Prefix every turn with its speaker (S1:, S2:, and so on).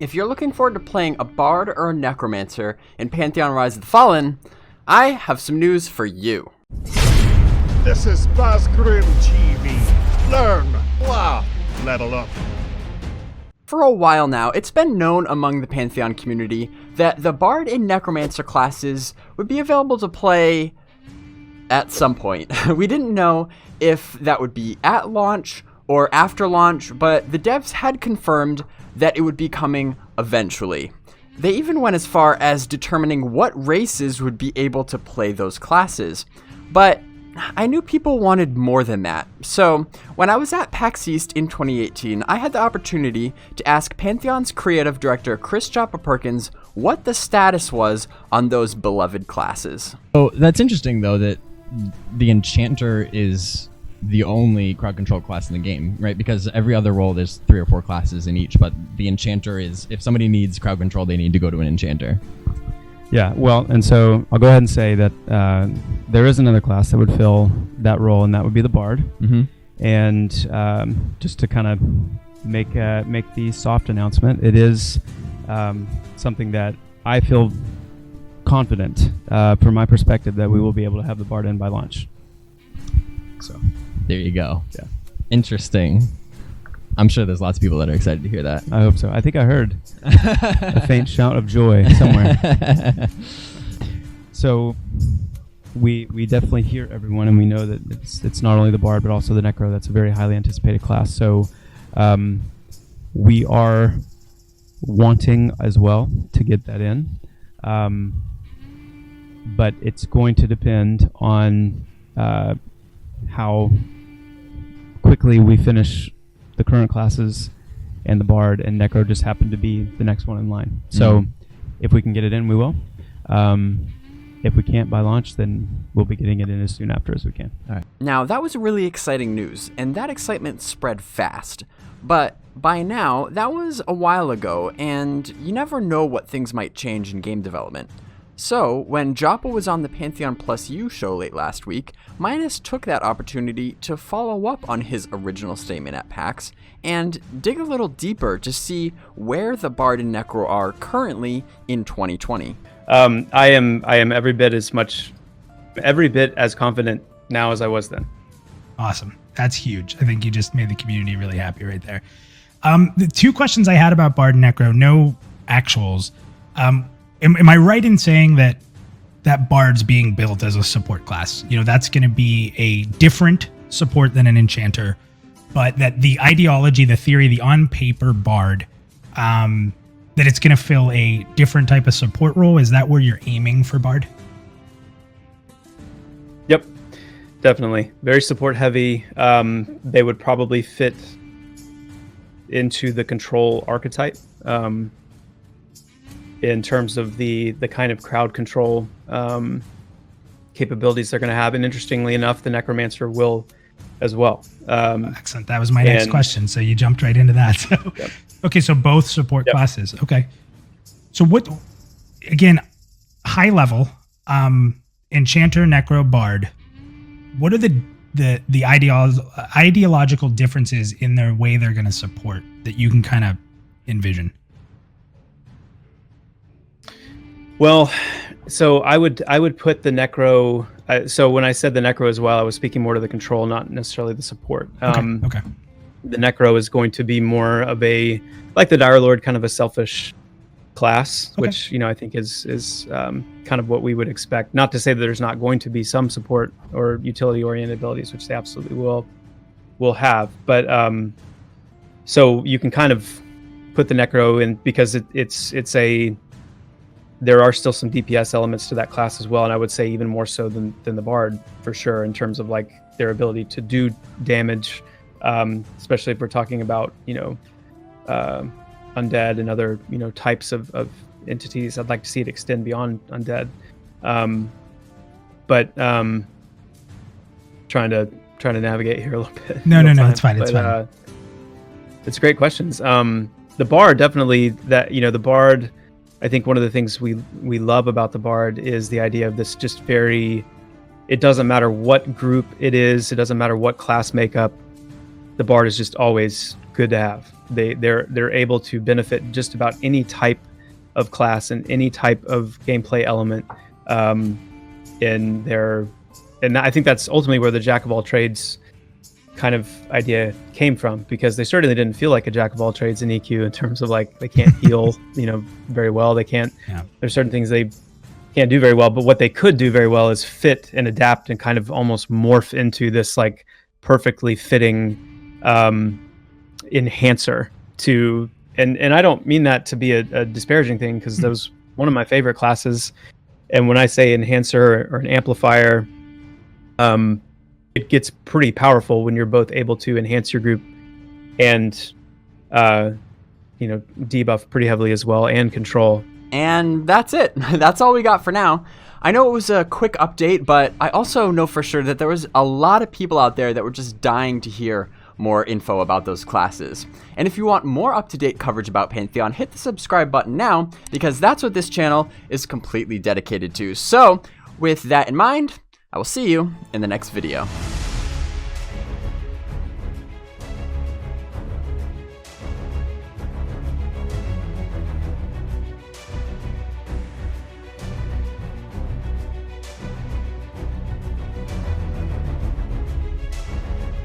S1: If you're looking forward to playing a Bard or a Necromancer in Pantheon Rise of the Fallen, I have some news for you.
S2: This is BazgrimTV. Learn, laugh, level up.
S1: For a while now, it's been known among the Pantheon community that the Bard and Necromancer classes would be available to play at some point. We didn't know if that would be at launch or after launch, but the devs had confirmed that it would be coming eventually. They even went as far as determining what races would be able to play those classes. But I knew people wanted more than that. So when I was at PAX East in 2018, I had the opportunity to ask Pantheon's creative director, Joppa Perkins, what the status was on those beloved classes.
S3: So that's interesting, though, that the Enchanter is the only crowd control class in the game, right? Because every other role, there's 3 or 4 classes in each, but the Enchanter is, if somebody needs crowd control, they need to go to an Enchanter.
S4: Yeah, well, and so I'll go ahead and say that there is another class that would fill that role, and that would be the Bard.
S3: Mm-hmm.
S4: And just to kind of make the soft announcement, it is something that I feel confident, from my perspective, that we will be able to have the Bard in by launch. So
S3: there you go.
S4: Yeah.
S3: Interesting. I'm sure there's lots of people that are excited to hear that.
S4: I hope so. I think I heard a faint shout of joy somewhere. So we definitely hear everyone, and we know that it's not only the Bard but also the Necro. That's a very highly anticipated class. So we are wanting as well to get that in, but it's going to depend on how quickly we finish the current classes, and the Bard and Necro just happen to be the next one in line. So if we can get it in, we will. If we can't by launch, then we'll be getting it in as soon after as we can.
S3: All right.
S1: Now, that was really exciting news, and that excitement spread fast. But by now, that was a while ago, and you never know what things might change in game development. So, when Joppa was on the Pantheon Plus U show late last week, Minus took that opportunity to follow up on his original statement at PAX and dig a little deeper to see where the Bard and Necro are currently in 2020.
S5: I am every bit as confident now as I was then.
S6: Awesome. That's huge. I think you just made the community really happy right there. The 2 questions I had about Bard and Necro, no actuals. Am I right in saying that Bard's being built as a support class? You know, that's going to be a different support than an Enchanter, but that the ideology, the theory, the on-paper Bard, that it's going to fill a different type of support role. Is that where you're aiming for Bard?
S5: Yep, definitely. Very support heavy. They would probably fit into the control archetype. In terms of the kind of crowd control capabilities they're going to have. And interestingly enough, the Necromancer will as well.
S6: Excellent. That was my next question. So you jumped right into that. So, yep. Okay, so both support classes. Okay. So what, again, high level, Enchanter, Necro, Bard, what are the ideological differences in their way they're going to support that you can kind of envision?
S5: Well, so I would put the Necro. So when I said the Necro as well, I was speaking more to the control, not necessarily the support.
S6: Okay.
S5: The Necro is going to be more of a, like the Dire Lord, kind of a selfish class, which I think is kind of what we would expect. Not to say that there's not going to be some support or utility-oriented abilities, which they absolutely will have. But so you can kind of put the Necro in because it's a. There are still some DPS elements to that class as well, and I would say even more so than the Bard for sure, in terms of like their ability to do damage, especially if we're talking about undead and other types of entities. I'd like to see it extend beyond undead, but trying to navigate here a little bit.
S6: No, it's fine. It's fine.
S5: It's great questions. The Bard definitely the Bard. I think one of the things we love about the Bard is the idea of this just it doesn't matter what group it is, it doesn't matter what class makeup, the Bard is just always good to have. They're able to benefit just about any type of class and any type of gameplay element in their, and I think that's ultimately where the jack of all trades kind of idea came from, because they certainly didn't feel like a jack of all trades in EQ in terms of like they can't heal, very well. They can't. Yeah. There's certain things they can't do very well, but what they could do very well is fit and adapt and kind of almost morph into this like perfectly fitting enhancer to. And I don't mean that to be a disparaging thing, because that was one of my favorite classes. And when I say enhancer or an amplifier, it gets pretty powerful when you're both able to enhance your group and, debuff pretty heavily as well, and control.
S1: And that's it. That's all we got for now. I know it was a quick update, but I also know for sure that there was a lot of people out there that were just dying to hear more info about those classes. And if you want more up-to-date coverage about Pantheon, hit the subscribe button now, because that's what this channel is completely dedicated to. So, with that in mind, I will see you in the next video.